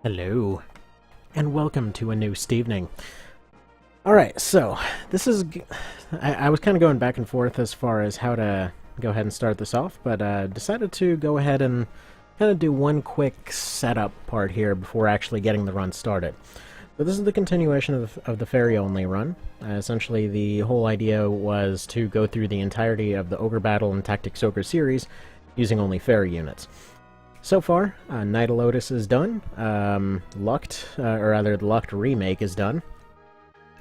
Hello, and welcome to a new Stevening. Alright, so, this is... I was kind of going back and forth as far as how to go ahead and start this off, but decided to go ahead and kind of do one quick setup part here before actually getting the run started. So this is the continuation of the fairy-only run. Essentially, the whole idea was to go through the entirety of the Ogre Battle and Tactics Ogre series using only fairy units. So far, Night of Lotus is done, Lucked, or rather, the Lucked remake is done,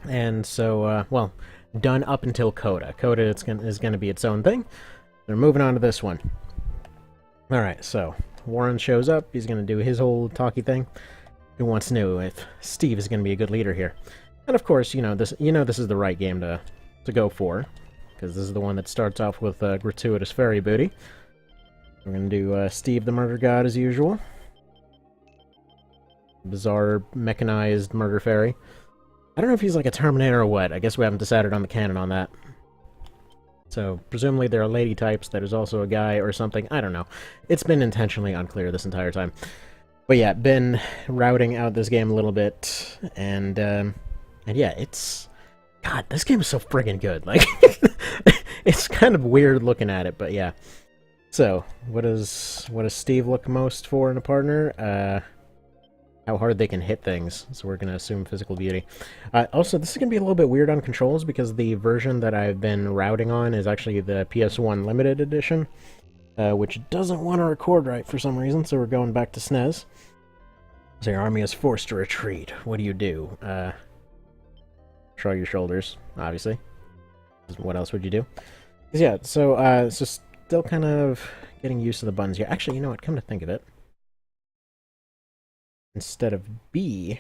and so, well, done up until Coda. Coda is going to be its own thing. They're moving on to this one. Alright, so, Warren shows up, he's going to do his whole talky thing. Who wants to know if Steve is going to be a good leader here? And of course, this is the right game to go for, because this is the one that starts off with gratuitous fairy booty. We're going to do Steve the Murder God as usual. Bizarre, mechanized murder fairy. I don't know if he's like a Terminator or what. I guess we haven't decided on the canon on that. So, presumably there are lady types that is also a guy or something. I don't know. It's been intentionally unclear this entire time. But yeah, been routing out this game a little bit, and yeah, it's... God, this game is so friggin' good. Like, it's kind of weird looking at it, but yeah. So, what does Steve look most for in a partner? How hard they can hit things. So we're going to assume physical beauty. Also, this is going to be a little bit weird on controls because the version that I've been routing on is actually the PS1 Limited Edition, which doesn't want to record right for some reason, so we're going back to SNES. So your army is forced to retreat. What do? Shrug your shoulders, obviously. What else would you do? Yeah, so it's just still kind of getting used to the buttons here. Actually, you know what? Come to think of it. Instead of B,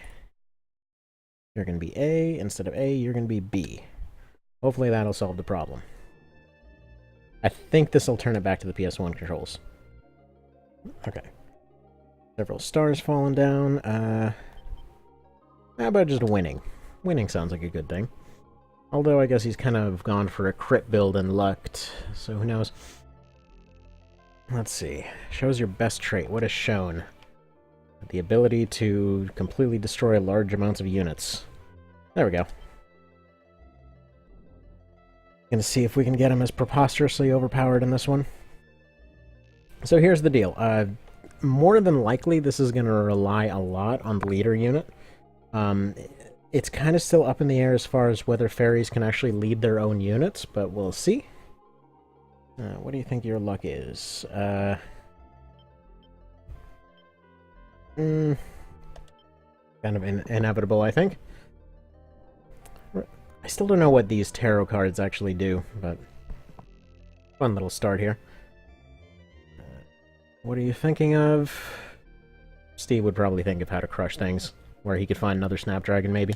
you're going to be A. Instead of A, you're going to be B. Hopefully that'll solve the problem. I think this will turn it back to the PS1 controls. Okay. Several stars falling down. How about just winning? Winning sounds like a good thing. Although I guess he's kind of gone for a crit build and lucked, so who knows. Let's see. Shows your best trait. What is shown? The ability to completely destroy large amounts of units. There we go. Gonna see if we can get him as preposterously overpowered in this one. So here's the deal. More than likely, this is gonna rely a lot on the leader unit. It's kind of still up in the air as far as whether fairies can actually lead their own units, but we'll see. What do you think your luck is? Kind of inevitable, I think. I still don't know what these tarot cards actually do, but fun little start here. What are you thinking of? Steve would probably think of how to crush things, where he could find another Snapdragon, maybe.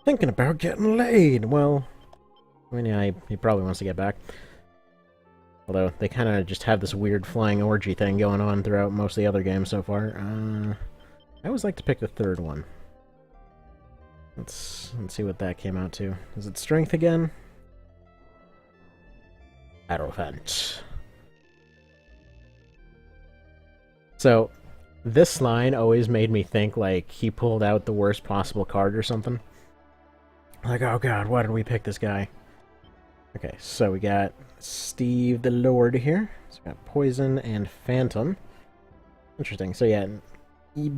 Thinking about getting laid. Well, I mean, yeah, he probably wants to get back. Although, they kind of just have this weird flying orgy thing going on throughout most of the other games so far. I always like to pick the third one. Let's see what that came out to. Is it strength again? Battlefront. So, this line always made me think like he pulled out the worst possible card or something. Like, oh god, why did we pick this guy? Okay, so we got Steve the Lord here. So we got Poison and Phantom. Interesting. So yeah,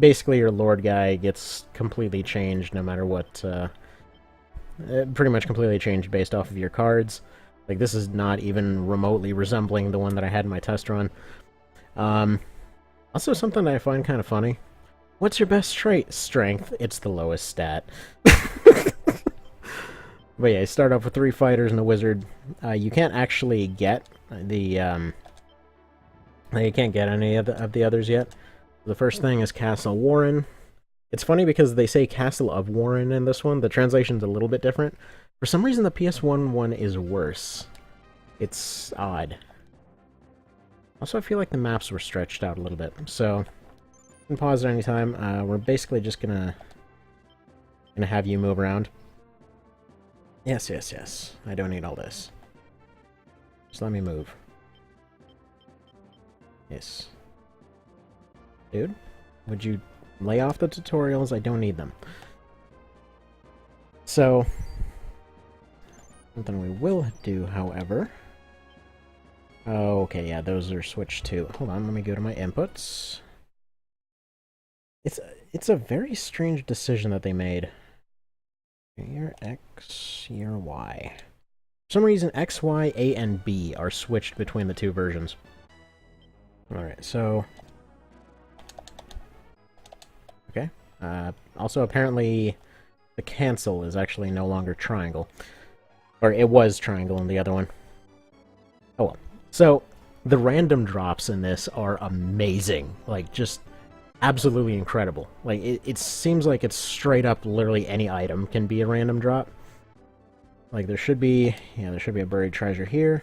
basically your Lord guy gets completely changed no matter what. Pretty much completely changed based off of your cards. Like, this is not even remotely resembling the one that I had in my test run. Also, something that I find kind of funny. What's your best trait? Strength. It's the lowest stat. But yeah, you start off with 3 fighters and a wizard. You can't actually get the, you can't get any of the others yet. The first thing is Castle Warren. It's funny because they say Castle of Warren in this one. The translation's a little bit different. For some reason, the PS1 one is worse. It's odd. Also, I feel like the maps were stretched out a little bit. So, you can pause at any time. We're basically just gonna have you move around. Yes, yes, yes. I don't need all this. Just let me move. Yes. Dude, would you lay off the tutorials? I don't need them. So, something we will do, however... Oh, okay, yeah, those are switched too. Hold on, let me go to my inputs. It's a very strange decision that they made. Here, X, here, Y. For some reason, X, Y, A, and B are switched between the two versions. Alright, so... Okay. Also, apparently, the cancel is actually no longer triangle. Or it was triangle in the other one. Oh well. So, the random drops in this are amazing. Like, just absolutely incredible. Like, it seems like it's straight up literally any item can be a random drop. Like, there should be... Yeah, there should be a buried treasure here.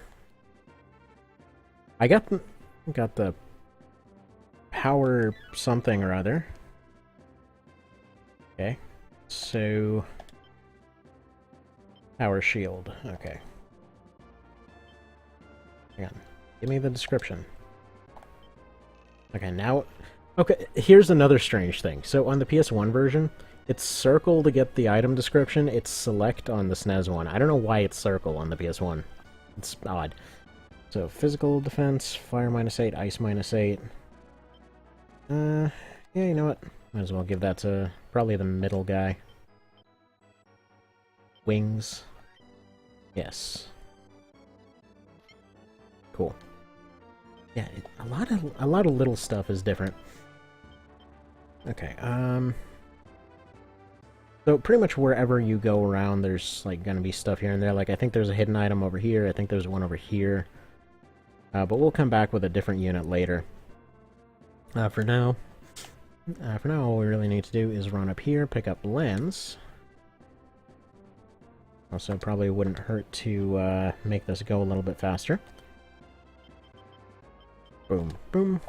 I got the power something or other. Okay. So... Power shield. Okay. Hang on. Give me the description. Okay, now... Okay, here's another strange thing. So on the PS1 version, it's circle to get the item description, it's select on the SNES one. I don't know why it's circle on the PS1. It's odd. So, physical defense, fire -8, ice -8. Yeah, you know what? Might as well give that to probably the middle guy. Wings. Yes. Cool. Yeah, a lot of little stuff is different. Okay, so pretty much wherever you go around, there's, like, gonna be stuff here and there. Like, I think there's a hidden item over here, I think there's one over here. But we'll come back with a different unit later. For now, all we really need to do is run up here, pick up lens. Also, probably wouldn't hurt to make this go a little bit faster. Boom, boom.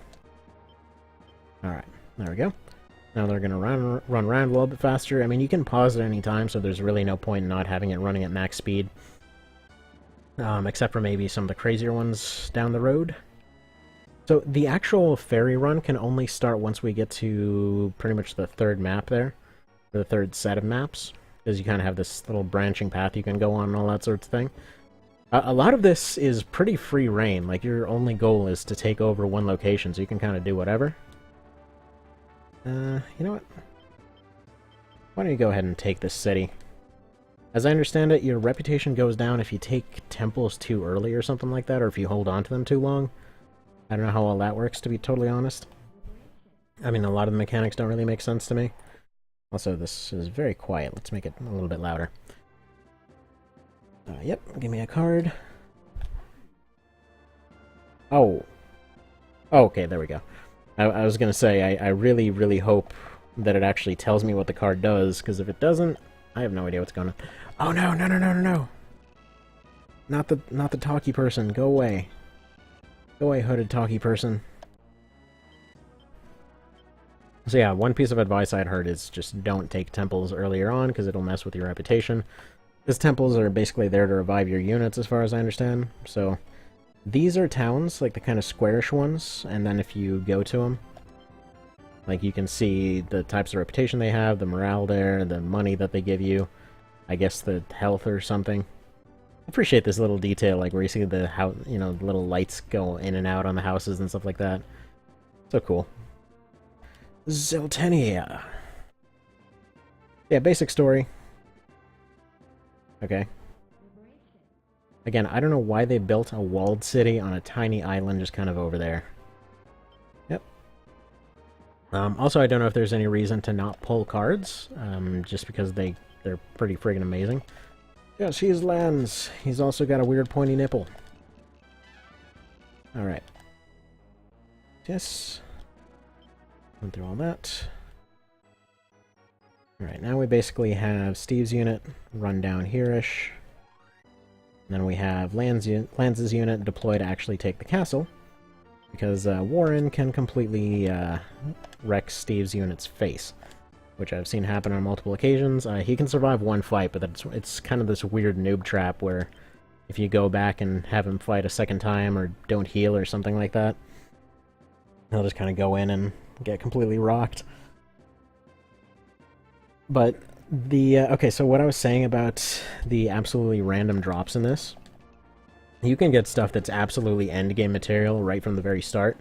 Alright, there we go. Now they're going to run around a little bit faster. I mean, you can pause at any time, so there's really no point in not having it running at max speed. Except for maybe some of the crazier ones down the road. So the actual ferry run can only start once we get to pretty much the third map there. The third set of maps. Because you kind of have this little branching path you can go on and all that sort of thing. A lot of this is pretty free reign. Like, your only goal is to take over one location, so you can kind of do whatever. You know what? Why don't you go ahead and take this city? As I understand it, your reputation goes down if you take temples too early or something like that, or if you hold on to them too long. I don't know how all that works, to be totally honest. I mean, a lot of the mechanics don't really make sense to me. Also, this is very quiet. Let's make it a little bit louder. Yep, give me a card. Oh. Oh, okay, there we go. I was gonna say, I really, really hope that it actually tells me what the card does, because if it doesn't, I have no idea what's going on. Oh, no, no, no, no, no, no! Not the talkie person. Go away. Go away, hooded talkie person. So yeah, one piece of advice I'd heard is just don't take temples earlier on, because it'll mess with your reputation. Because temples are basically there to revive your units, as far as I understand. So, these are towns, like the kind of squarish ones, and then if you go to them, like, you can see the types of reputation they have, the morale there, the money that they give you, I guess the health or something. I appreciate this little detail, like where you see the house, you know, the little lights go in and out on the houses and stuff like that. So cool. Zeltenia. Yeah, basic story. Okay. Again, I don't know why they built a walled city on a tiny island just kind of over there. Yep. Also, I don't know if there's any reason to not pull cards, just because they're pretty friggin' amazing. Yes, he's Lens. He's also got a weird pointy nipple. Alright. Yes. Went through all that. Alright, now we basically have Steve's unit run down here-ish. And then we have Lance's unit deploy to actually take the castle. Because Warren can completely wreck Steve's unit's face. Which I've seen happen on multiple occasions. He can survive one fight, but it's kind of this weird noob trap where if you go back and have him fight a second time or don't heal or something like that, They'll just kind of go in and get completely rocked. But the okay, so what I was saying about the absolutely random drops in this, you can get stuff that's absolutely endgame material right from the very start.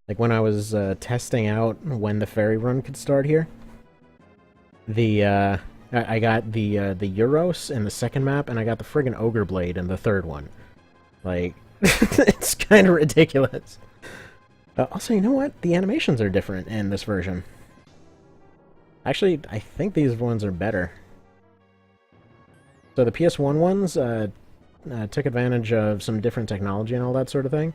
Like when I was testing out when the ferry run could start here, I got the Euros in the second map, and I got the friggin' Ogre Blade in the third one. Like, it's kind of ridiculous. Also, you know what? The animations are different in this version. Actually, I think these ones are better. So the PS1 ones took advantage of some different technology and all that sort of thing.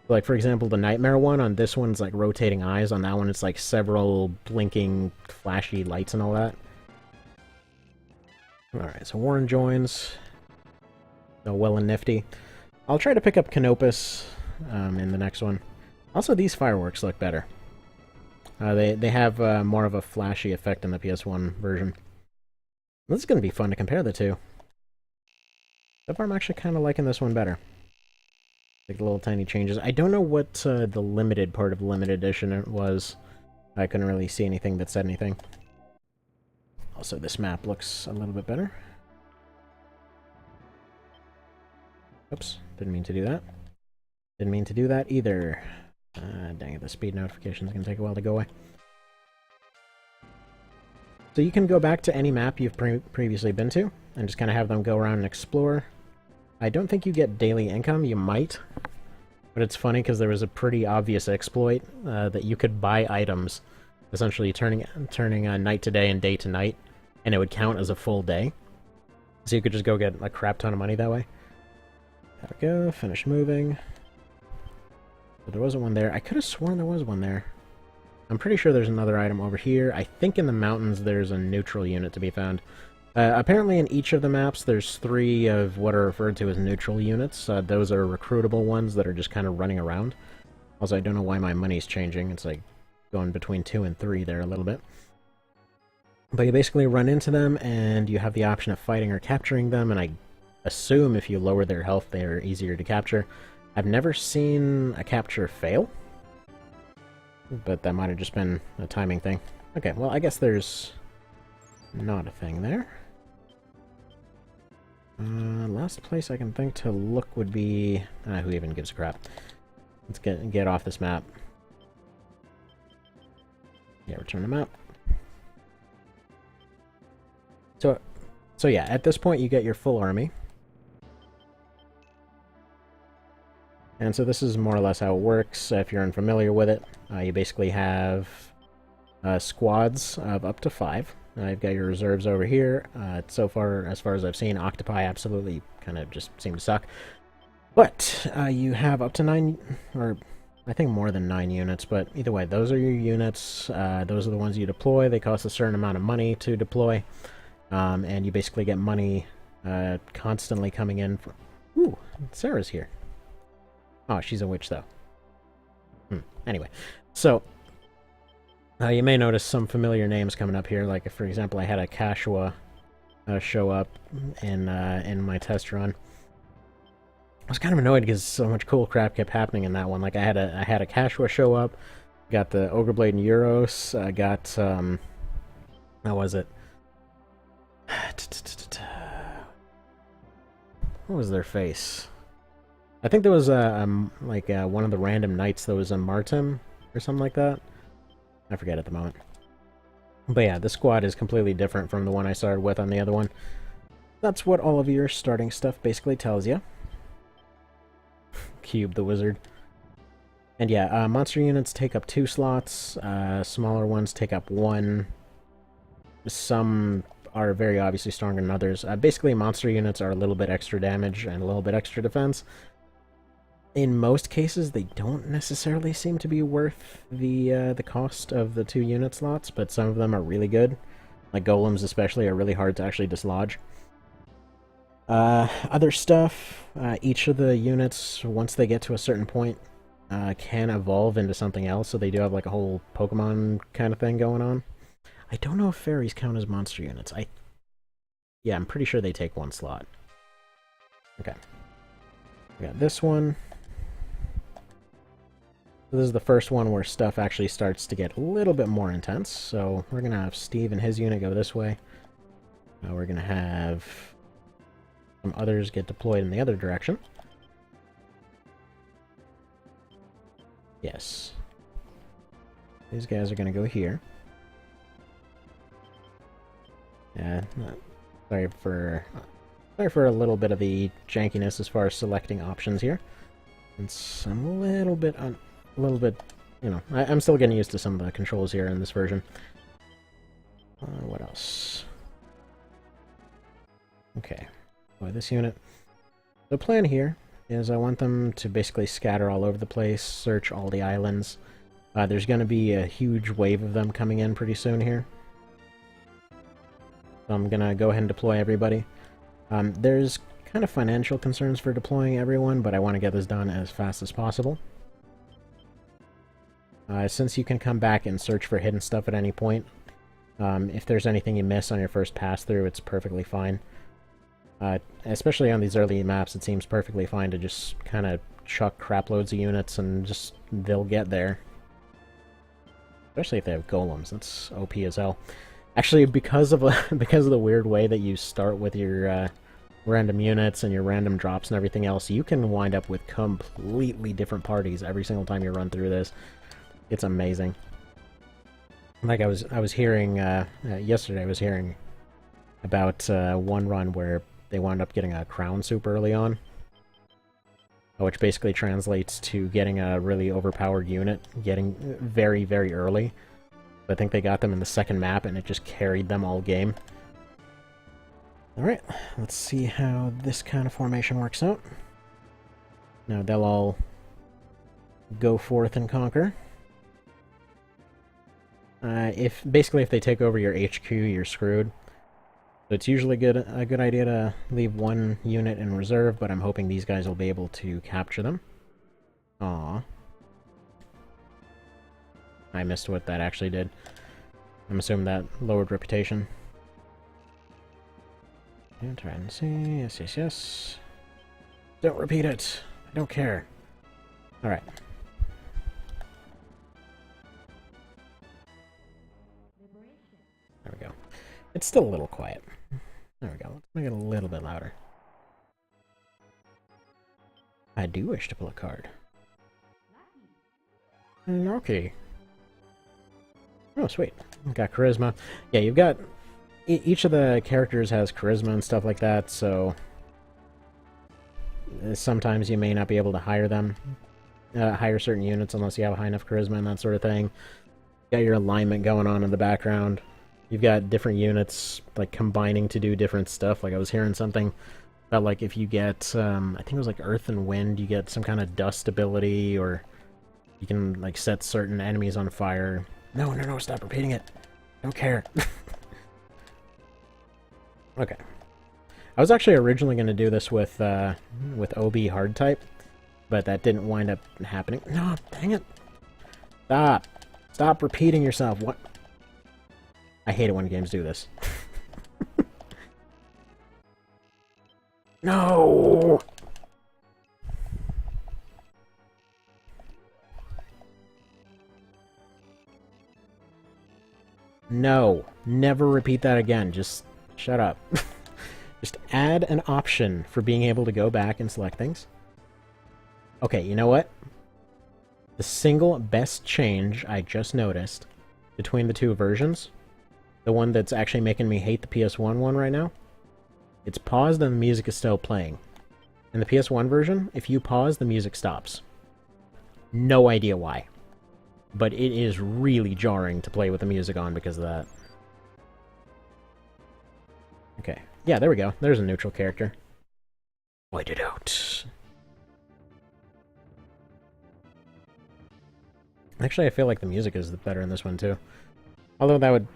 Like, for example, the Nightmare one, on this one's like rotating eyes. On that one, it's like several blinking, flashy lights and all that. Alright, so Warren joins. Oh, well and nifty. I'll try to pick up Canopus in the next one. Also, these fireworks look better. They have more of a flashy effect in the PS1 version. This is going to be fun to compare the two. So far, I'm actually kind of liking this one better. Like the little tiny changes. I don't know what the limited part of the limited edition it was. I couldn't really see anything that said anything. Also, this map looks a little bit better. Oops, didn't mean to do that. Didn't mean to do that either. Dang it, the speed notification is going to take a while to go away. So you can go back to any map you've previously been to, and just kind of have them go around and explore. I don't think you get daily income, you might. But it's funny because there was a pretty obvious exploit that you could buy items, essentially turning night to day and day to night, and it would count as a full day. So you could just go get a crap ton of money that way. There we go, finish moving. But there wasn't one there. I could have sworn there was one there. I'm pretty sure there's another item over here. I think in the mountains there's a neutral unit to be found. Apparently in each of the maps there's 3 of what are referred to as neutral units. Those are recruitable ones that are just kind of running around. Also, I don't know why my money's changing. It's like going between 2 and 3 there a little bit. But you basically run into them and you have the option of fighting or capturing them, and I assume if you lower their health they're easier to capture. I've never seen a capture fail, but that might have just been a timing thing. Okay, well, I guess there's not a thing there. Last place I can think to look would be... who even gives a crap? Let's get off this map. Yeah, return the map. So yeah, at this point you get your full army. And so this is more or less how it works. If you're unfamiliar with it, you basically have squads of up to 5. You've got your reserves over here. So far, as I've seen, octopi absolutely kind of just seem to suck. But you have up to 9, or I think more than 9 units, but either way, those are your units. Those are the ones you deploy. They cost a certain amount of money to deploy. And you basically get money constantly coming in. Ooh, Sarah's here. Oh, she's a witch, though. Anyway, so you may notice some familiar names coming up here. Like, if, for example, I had a Kashua show up in my test run. I was kind of annoyed because so much cool crap kept happening in that one. Like, I had a Kashua show up, got the Ogre Blade and Euros, I got how was it? What was their face? I think there was one of the random knights that was a Martim or something like that. I forget at the moment. But yeah, the squad is completely different from the one I started with on the other one. That's what all of your starting stuff basically tells you. Cube the wizard. And yeah, monster units take up 2 slots. Smaller ones take up 1. Some are very obviously stronger than others. Basically, monster units are a little bit extra damage and a little bit extra defense. In most cases, they don't necessarily seem to be worth the cost of the 2 unit slots, but some of them are really good. Like golems especially are really hard to actually dislodge. Other stuff, each of the units, once they get to a certain point, can evolve into something else, so they do have like a whole Pokemon kind of thing going on. I don't know if fairies count as monster units. Yeah, I'm pretty sure they take 1 slot. Okay. We got this one. So this is the first one where stuff actually starts to get a little bit more intense. So we're going to have Steve and his unit go this way. We're going to have some others get deployed in the other direction. Yes. These guys are going to go here. Yeah, sorry for a little bit of the jankiness as far as selecting options here. I'm a little bit, you know, I'm still getting used to some of the controls here in this version. What else? Okay, by this unit. The plan here is I want them to basically scatter all over the place, search all the islands. There's going to be a huge wave of them coming in pretty soon here. So I'm going to go ahead and deploy everybody. There's kind of financial concerns for deploying everyone, but I want to get this done as fast as possible. Since you can come back and search for hidden stuff at any point, if there's anything you miss on your first pass through, it's perfectly fine. Especially on these early maps, it seems perfectly fine to just kind of chuck crap loads of units and just they'll get there. Especially if they have golems, that's OP as hell. Actually, because of the weird way that you start with your random units and your random drops and everything else, you can wind up with completely different parties every single time you run through this. It's amazing. Like I was hearing yesterday, I was hearing about one run where they wound up getting a crown soup early on, which basically translates to getting a really overpowered unit, getting very, very early. I think they got them in the second map, and it just carried them all game. Alright, let's see how this kind of formation works out. Now, they'll all go forth and conquer. If they take over your HQ, you're screwed. So it's usually a good idea to leave one unit in reserve, but I'm hoping these guys will be able to capture them. Aww. I missed what that actually did. I'm assuming that lowered reputation. And try and see. Yes, yes, yes. Don't repeat it. I don't care. Alright. There we go. It's still a little quiet. There we go. Let's make it a little bit louder. I do wish to pull a card. Lucky. Oh, sweet. Got charisma. Yeah, you've got... Each of the characters has charisma and stuff like that, so... Sometimes you may not be able to hire them. Hire certain units unless you have high enough charisma and that sort of thing. You got your alignment going on in the background. You've got different units, like, combining to do different stuff. Like, I was hearing something about, like, if you get, I think it was, like, Earth and Wind, you get some kind of dust ability, or you can, like, set certain enemies on fire. No, no, no, stop repeating it. Don't care. Okay. I was actually originally going to do this with OB hard type, but that didn't wind up happening. No, dang it. Stop. Stop repeating yourself. What? I hate it when games do this. No! No. Never repeat that again. Just shut up. Just add an option for being able to go back and select things. Okay, you know what? The single best change I just noticed between the two versions, the one that's actually making me hate the PS1 one right now, it's paused and the music is still playing. In the PS1 version, if you pause, the music stops. No idea why. But it is really jarring to play with the music on because of that. Okay. Yeah, there we go. There's a neutral character. White it out. Actually, I feel like the music is better in this one, too. Although that would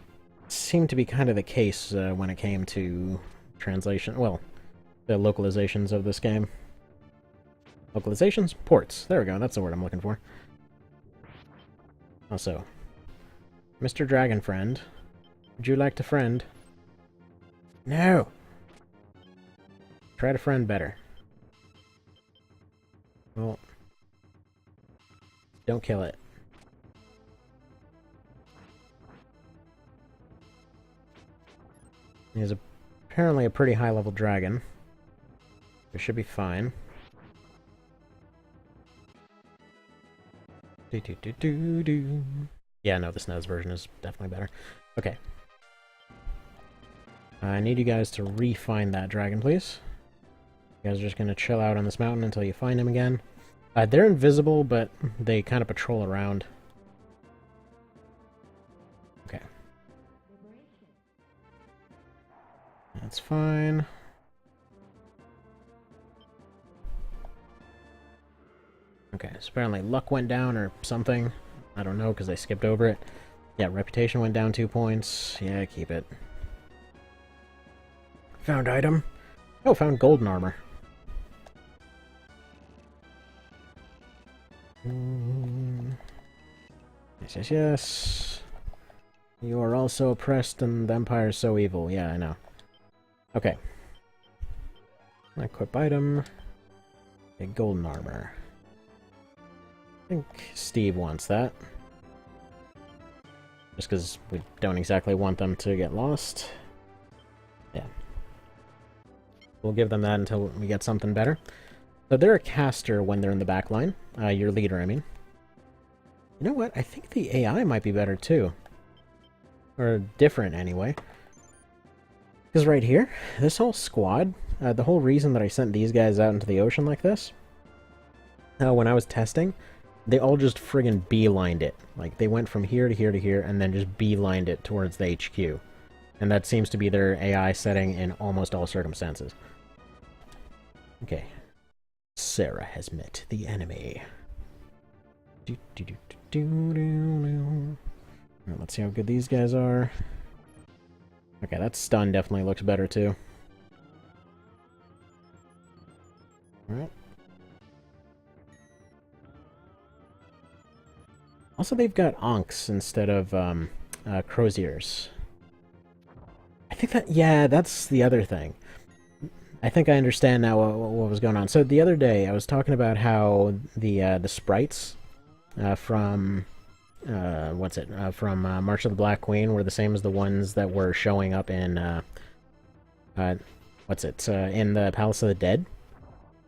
seem to be kind of the case when it came to translation. Well, the localizations of this game. Localizations? Ports. There we go. That's the word I'm looking for. Also, Mr. Dragon Friend, would you like to friend? No! Try to friend better. Well, Don't kill it. He's apparently a pretty high-level dragon. We should be fine. Yeah, no, the SNES version is definitely better. Okay. I need you guys to re-find that dragon, please. You guys are just gonna chill out on this mountain until you find him again. They're invisible, but they kind of patrol around. Okay. That's fine. Okay, so apparently luck went down or something. I don't know, because I skipped over it. Yeah, reputation went down 2 points. Yeah, keep it. Found item. Oh, found golden armor. Yes, yes, yes. You are also oppressed and the Empire is so evil. Yeah, I know. Okay. Equip item. A golden armor. I think Steve wants that. Just because we don't exactly want them to get lost. Yeah. We'll give them that until we get something better. So they're a caster when they're in the back line. Your leader, I mean. You know what? I think the AI might be better too. Or different, anyway. Because right here, this whole squad, the whole reason that I sent these guys out into the ocean like this, when I was testing, they all just friggin' beelined it. Like, they went from here to here to here, and then just beelined it towards the HQ. And that seems to be their AI setting in almost all circumstances. Okay. Sarah has met the enemy. Right, let's see how good these guys are. Okay, that stun definitely looks better too. Alright. Also, they've got Ankhs instead of Croziers. I think that, yeah, that's the other thing. I think I understand now what was going on. So the other day, I was talking about how the sprites from from March of the Black Queen were the same as the ones that were showing up in in the Palace of the Dead.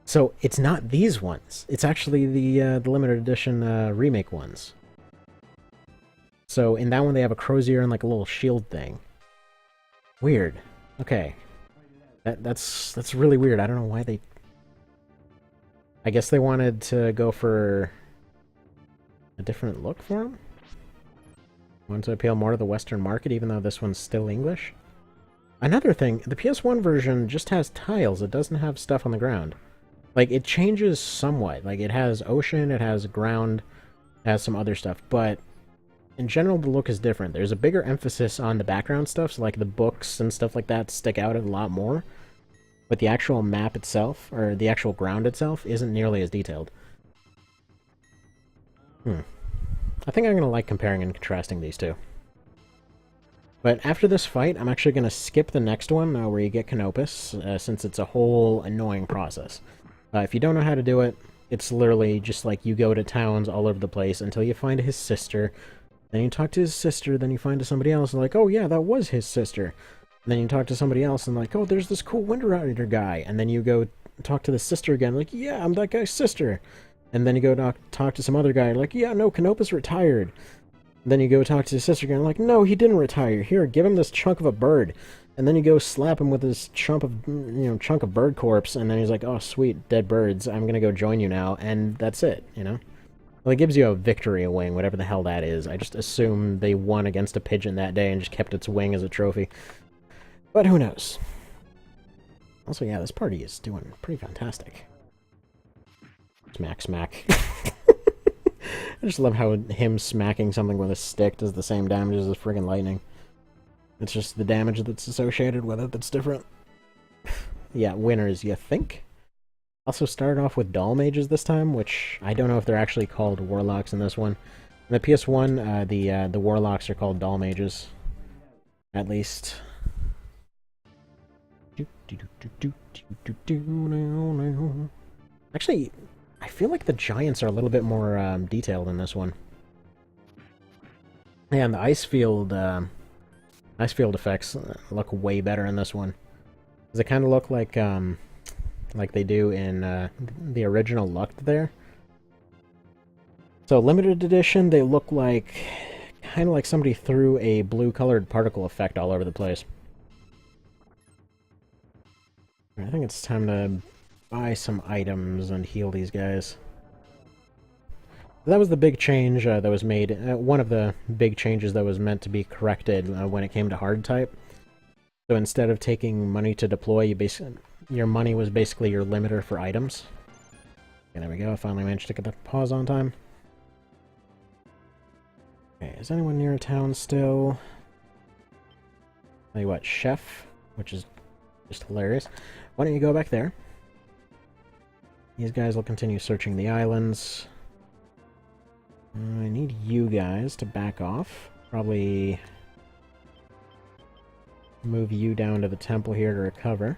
So it's not these ones. It's actually the limited edition remake ones. So in that one they have a crozier and like a little shield thing. Weird. Okay. That's really weird. I don't know why they... I guess they wanted to go for a different look for them? Want to appeal more to the Western market, even though this one's still English? Another thing, the PS1 version just has tiles. It doesn't have stuff on the ground. Like, it changes somewhat. Like, it has ocean, it has ground, it has some other stuff, but in general, the look is different. There's a bigger emphasis on the background stuff, so like the books and stuff like that stick out a lot more. But the actual map itself, or the actual ground itself, isn't nearly as detailed. I think I'm going to like comparing and contrasting these two. But after this fight, I'm actually going to skip the next one, where you get Canopus, since it's a whole annoying process. If you don't know how to do it, it's literally just like you go to towns all over the place until you find his sister. Then you talk to his sister, then you find somebody else, and like, oh yeah, that was his sister. And then you talk to somebody else, and like, oh, there's this cool Wind Rider guy. And then you go talk to the sister again, like, yeah, I'm that guy's sister. And then you go talk to some other guy, like, yeah, no, Canopus retired. And then you go talk to his sister again, like, no, he didn't retire. Here, give him this chunk of a bird. And then you go slap him with this chunk of bird corpse, and then he's like, oh, sweet, dead birds, I'm gonna go join you now, and that's it, you know? Well, it gives you a victory wing, whatever the hell that is. I just assume they won against a pigeon that day and just kept its wing as a trophy. But who knows? Also, yeah, this party is doing pretty fantastic. Smack, smack. I just love how him smacking something with a stick does the same damage as the friggin' lightning. It's just the damage that's associated with it that's different. Yeah, winners, you think? Also started off with Doll Mages this time, which I don't know if they're actually called Warlocks in this one. In the PS1, the Warlocks are called Doll Mages. At least. Actually, I feel like the giants are a little bit more detailed in this one. Yeah, and the ice field effects look way better in this one. Does it kind of look like they do in the original Luck there? So limited edition, they look like kind of like somebody threw a blue-colored particle effect all over the place. I think it's time to buy some items and heal these guys. That was the big change that was made. One of the big changes that was meant to be corrected when it came to hard type. So instead of taking money to deploy, your money was basically your limiter for items. Okay, there we go. I finally managed to get the pause on time. Okay, is anyone near a town still? Tell you what, Chef, which is just hilarious. Why don't you go back there? These guys will continue searching the islands. I need you guys to back off. Probably move you down to the temple here to recover.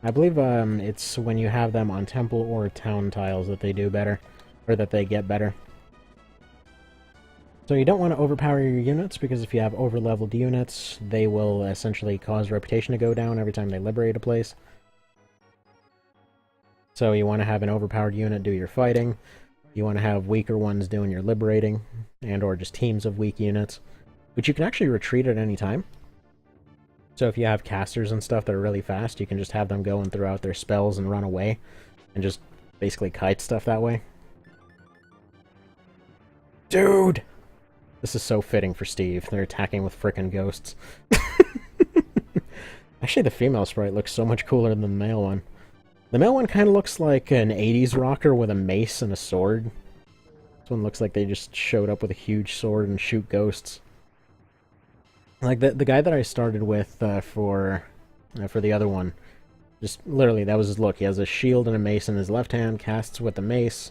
I believe it's when you have them on temple or town tiles that they do better, or that they get better. So you don't want to overpower your units, because if you have over-leveled units, they will essentially cause reputation to go down every time they liberate a place. So you want to have an overpowered unit do your fighting. You want to have weaker ones doing your liberating, and or just teams of weak units, which you can actually retreat at any time. So if you have casters and stuff that are really fast, you can just have them go and throw out their spells and run away, and just basically kite stuff that way. Dude! This is so fitting for Steve. They're attacking with frickin' ghosts. Actually, the female sprite looks so much cooler than the male one. The male one kind of looks like an 80s rocker with a mace and a sword. This one looks like they just showed up with a huge sword and shoot ghosts. Like the guy that I started with for the other one, just literally that was his look. He has a shield and a mace in his left hand, casts with the mace,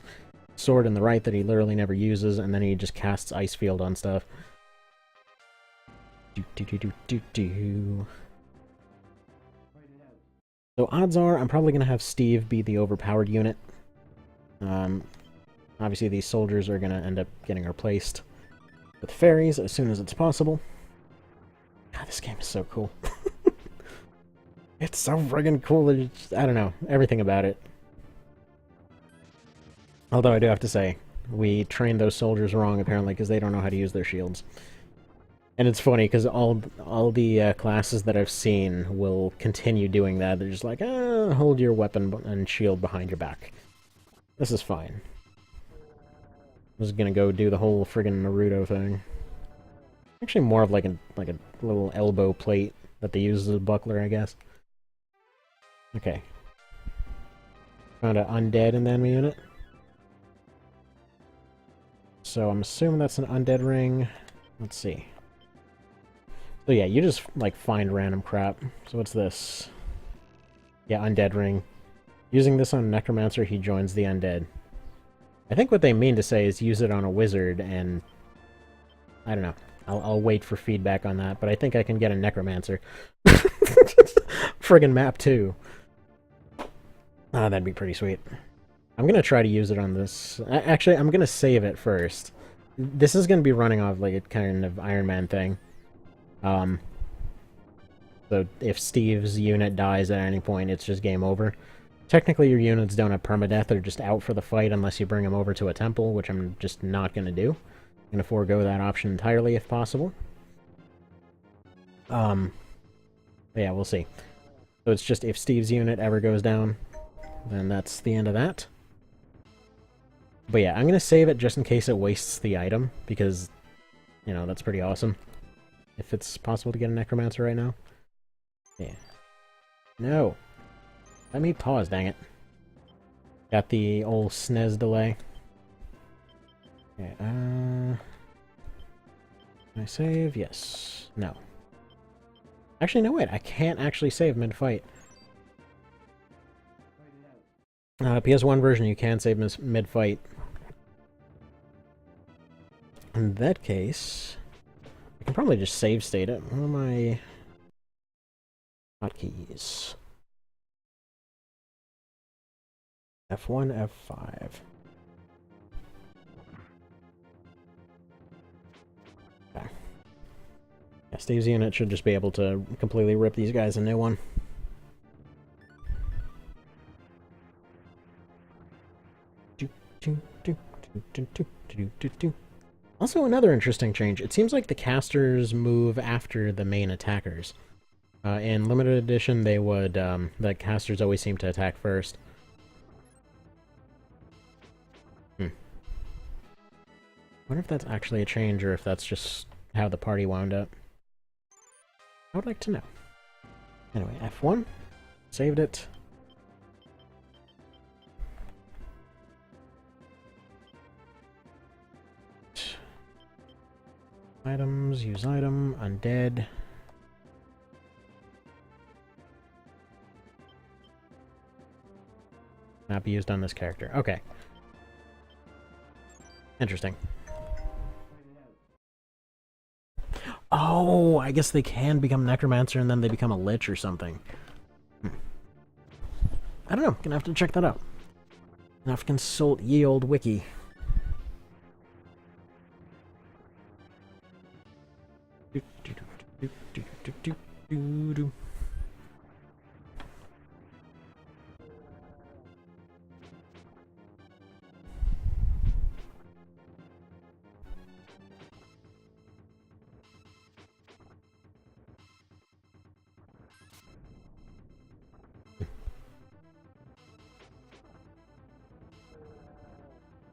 sword in the right that he literally never uses, and then he just casts Ice Field on stuff. So odds are I'm probably going to have Steve be the overpowered unit. Obviously these soldiers are going to end up getting replaced with fairies as soon as it's possible. God, this game is so cool. It's so friggin' cool. I don't know, everything about it. Although I do have to say, we trained those soldiers wrong, apparently, because they don't know how to use their shields. And it's funny, because all the classes that I've seen will continue doing that. They're just like, hold your weapon and shield behind your back. This is fine. I'm just gonna go do the whole friggin' Naruto thing. Actually more of like a little elbow plate that they use as a buckler, I guess. Okay. Found an undead in the enemy unit. So I'm assuming that's an undead ring. Let's see. So yeah, you just, like, find random crap. So what's this? Yeah, undead ring. Using this on Necromancer, he joins the undead. I think what they mean to say is use it on a wizard, and... I don't know. I'll wait for feedback on that, but I think I can get a Necromancer. Friggin' map 2. Ah, that'd be pretty sweet. I'm gonna try to use it on this. Actually, I'm gonna save it first. This is gonna be running off like a kind of Iron Man thing. So if Steve's unit dies at any point, it's just game over. Technically, your units don't have permadeath, they're just out for the fight unless you bring them over to a temple, which I'm just not gonna do. I'm gonna forego that option entirely if possible. Yeah, we'll see. So it's just if Steve's unit ever goes down, then that's the end of that. But yeah, I'm gonna save it just in case it wastes the item, because, you know, that's pretty awesome. If it's possible to get a Necromancer right now. Yeah. No! Let me pause, dang it. Got the old SNES delay. Okay, can I save? Yes. No. Actually, no, wait, I can't actually save mid-fight. PS1 version, you can save mid-fight. In that case, I can probably just save state it. What are my hotkeys? F1, F5. Okay. Yeah, Steve's unit should just be able to completely rip these guys a new one. Also, another interesting change. It seems like the casters move after the main attackers. In limited edition, they would, the casters always seem to attack first. Wonder if that's actually a change or if that's just how the party wound up. I would like to know. Anyway, F1. Saved it. Items, use item, undead. Not be used on this character. Okay. Interesting. Oh, I guess they can become Necromancer and then they become a Lich or something. I don't know. Gonna have to check that out. Gonna have to consult ye old wiki.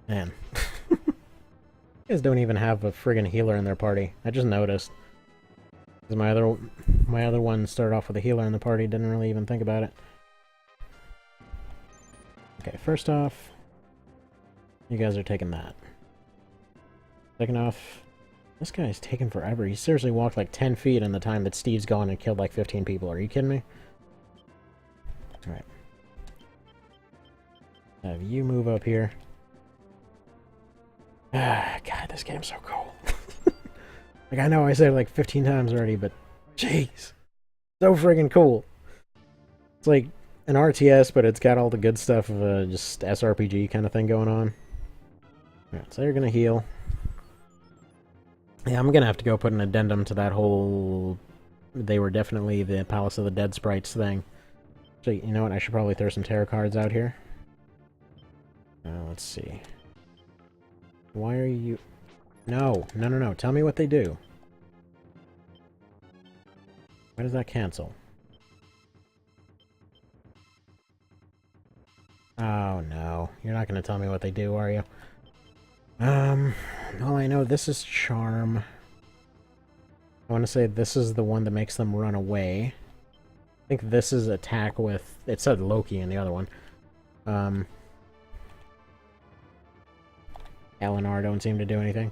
Man. You guys don't even have a friggin' healer in their party. I just noticed. Because my other one started off with a healer in the party, didn't really even think about it. Okay, first off, you guys are taking that. Second off, this guy's taking forever. He seriously walked like 10 feet in the time that Steve's gone and killed like 15 people. Are you kidding me? Alright. Have you move up here. Ah, God, this game's so cool. Like, I know I said it like 15 times already, but jeez. So friggin' cool. It's like an RTS, but it's got all the good stuff of a just SRPG kind of thing going on. Alright, so you're gonna heal. Yeah, I'm gonna have to go put an addendum to that whole... They were definitely the Palace of the Dead Sprites thing. So, you know what? I should probably throw some tarot cards out here. Let's see. Why are you... No, no, no, no. Tell me what they do. Why does that cancel? Oh, no. You're not going to tell me what they do, are you? All I know, this is Charm. I want to say this is the one that makes them run away. I think this is attack with... It said Loki in the other one. Eleanor don't seem to do anything.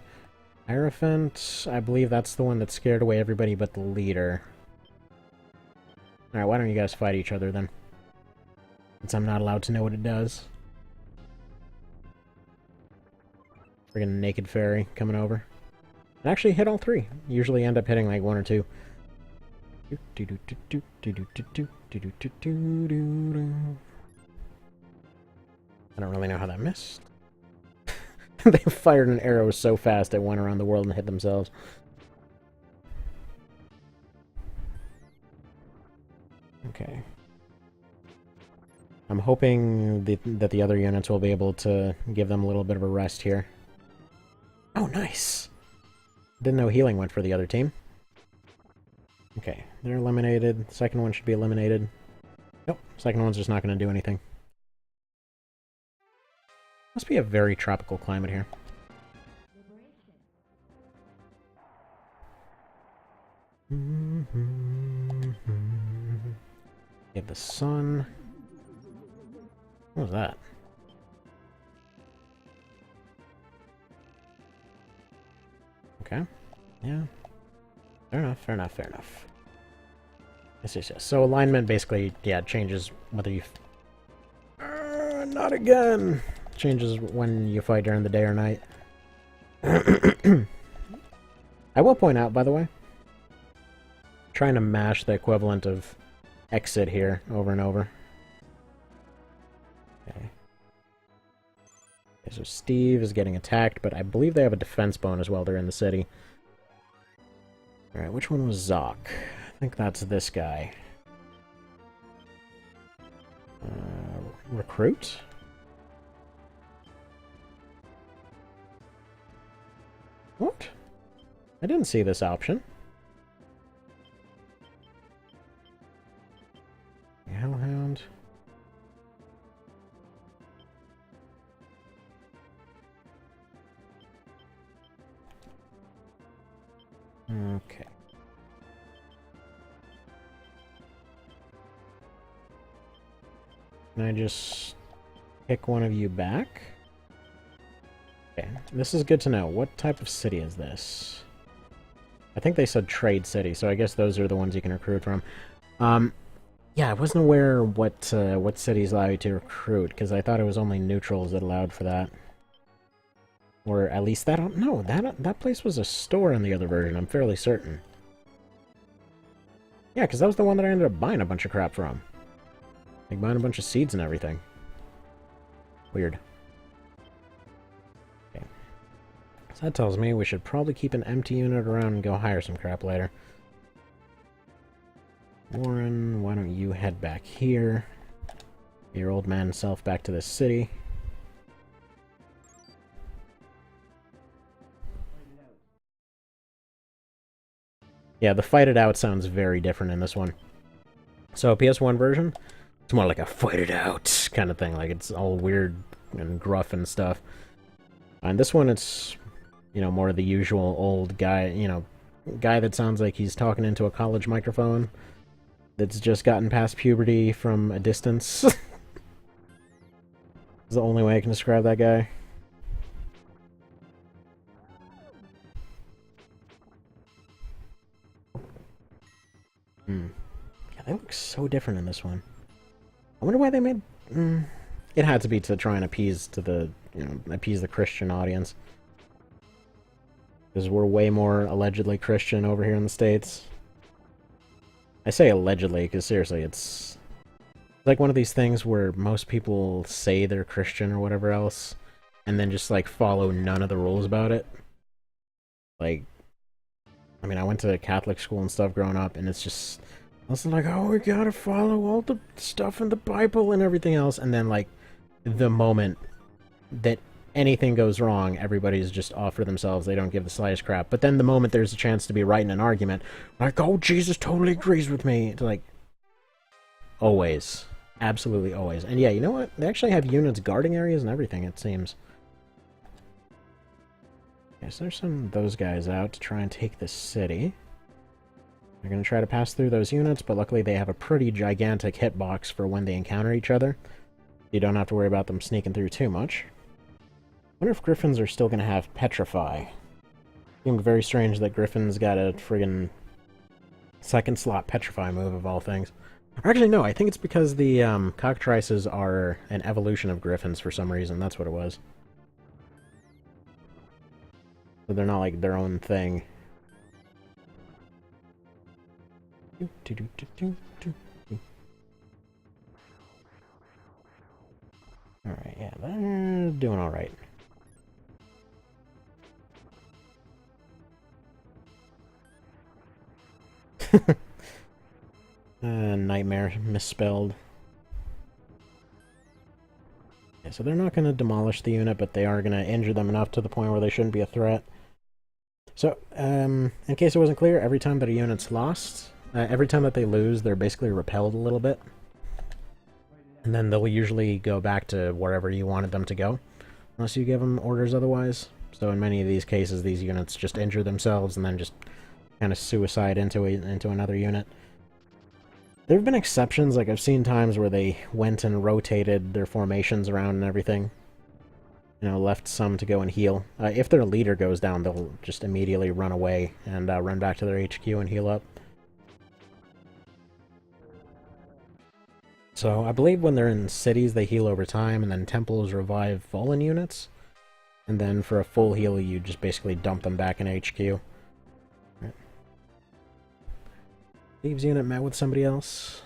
Hierophant, I believe that's the one that scared away everybody but the leader. Alright, why don't you guys fight each other then? Since I'm not allowed to know what it does. Friggin' naked fairy coming over. It actually hit all three. Usually end up hitting like one or two. I don't really know how that missed. They fired an arrow so fast it went around the world and hit themselves. Okay. I'm hoping that the other units will be able to give them a little bit of a rest here. Oh, nice! Didn't know healing went for the other team. Okay, they're eliminated. The second one should be eliminated. Nope, second one's just not going to do anything. Must be a very tropical climate here. Get the sun. What was that? Okay. Yeah. Fair enough, fair enough, fair enough. Yes. So alignment basically, yeah, changes whether you... not again! Changes when you fight during the day or night. I will point out, by the way, trying to mash the equivalent of exit here over and over. Okay. Okay, so Steve is getting attacked, but I believe they have a defense bonus while they're in the city. Alright, which one was Zoc? I think that's this guy. Recruit? What? I didn't see this option. Hellhound. Okay. Can I just pick one of you back? Okay, this is good to know. What type of city is this? I think they said trade city, so I guess those are the ones you can recruit from. Yeah, I wasn't aware what cities allow you to recruit, because I thought it was only neutrals that allowed for that. Or at least that... No, that place was a store in the other version, I'm fairly certain. Yeah, because that was the one that I ended up buying a bunch of crap from. Like, buying a bunch of seeds and everything. Weird. Okay. So that tells me we should probably keep an empty unit around and go hire some crap later. Warren, why don't you head back here? Get your old man self back to this city. Yeah, the fight it out sounds very different in this one. So, PS1 version, it's more like a fight it out kind of thing. Like, it's all weird and gruff and stuff. And this one, it's, you know, more of the usual old guy, you know, guy that sounds like he's talking into a college microphone that's just gotten past puberty from a distance. Is the only way I can describe that guy. Yeah, they look so different in this one. I wonder why they made... It had to be to try and appease to the, you know, appease the Christian audience. Because we're way more allegedly Christian over here in the States. I say allegedly, because seriously, it's like one of these things where most people say they're Christian or whatever else, and then just, like, follow none of the rules about it. Like, I mean, I went to Catholic school and stuff growing up, and it's just... It's like, oh, we gotta follow all the stuff in the Bible and everything else, and then, like, the moment that anything goes wrong, everybody's just off for themselves. They don't give the slightest crap. But then the moment there's a chance to be right in an argument, like, oh, Jesus totally agrees with me. It's like, always. Absolutely always. And yeah, you know what? They actually have units guarding areas and everything, it seems. Okay, so there's some of those guys out to try and take this city. They're going to try to pass through those units, but luckily they have a pretty gigantic hitbox for when they encounter each other. You don't have to worry about them sneaking through too much. I wonder if Griffins are still going to have Petrify. Seems very strange that Griffins got a friggin' second slot Petrify move of all things. Or actually, no, I think it's because the Cockatrices are an evolution of Griffins for some reason. That's what it was. So they're not like their own thing. Alright, yeah, they're doing alright. Nightmare misspelled. Yeah, so they're not going to demolish the unit, but they are going to injure them enough to the point where they shouldn't be a threat. So, in case it wasn't clear, every time that a unit's lost, every time that they lose, they're basically repelled a little bit. And then they'll usually go back to wherever you wanted them to go, unless you give them orders otherwise. So in many of these cases, these units just injure themselves and then just kind of suicide into another unit. There have been exceptions, like I've seen times where they went and rotated their formations around and everything. You know, left some to go and heal. If their leader goes down, they'll just immediately run away and run back to their HQ and heal up. So I believe when they're in cities, they heal over time, and then temples revive fallen units. And then for a full heal, you just basically dump them back in HQ. Right. Steve's unit met with somebody else.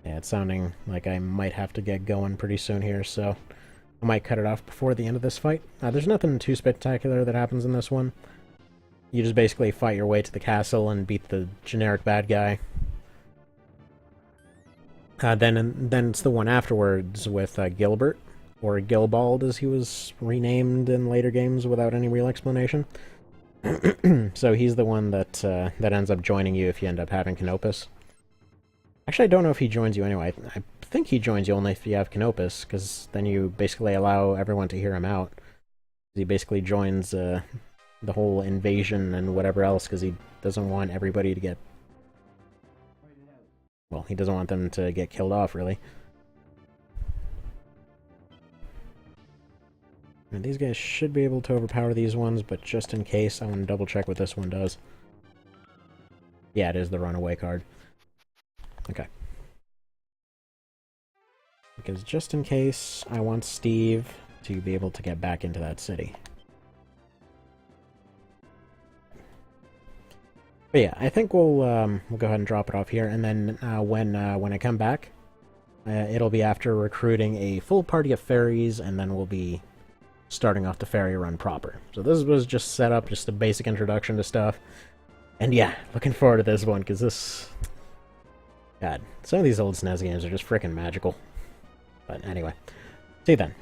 Yeah, it's sounding like I might have to get going pretty soon here, so I might cut it off before the end of this fight. There's nothing too spectacular that happens in this one. You just basically fight your way to the castle and beat the generic bad guy. Then it's the one afterwards with Gilbert, or Gilbald as he was renamed in later games without any real explanation. So he's the one that that ends up joining you if you end up having Canopus. Actually, I don't know if he joins you anyway. I think he joins you only if you have Canopus, because then you basically allow everyone to hear him out. He basically joins the whole invasion and whatever else, because he doesn't want everybody to get... Well, he doesn't want them to get killed off, really. And these guys should be able to overpower these ones, but just in case, I want to double check what this one does. Yeah, it is the runaway card. Okay. Because just in case, I want Steve to be able to get back into that city. But yeah, I think we'll go ahead and drop it off here, and then when I come back, it'll be after recruiting a full party of fairies, and then we'll be starting off the fairy run proper. So this was just set up, just a basic introduction to stuff. And yeah, looking forward to this one, because this... God, some of these old SNES games are just freaking magical. But anyway, see you then.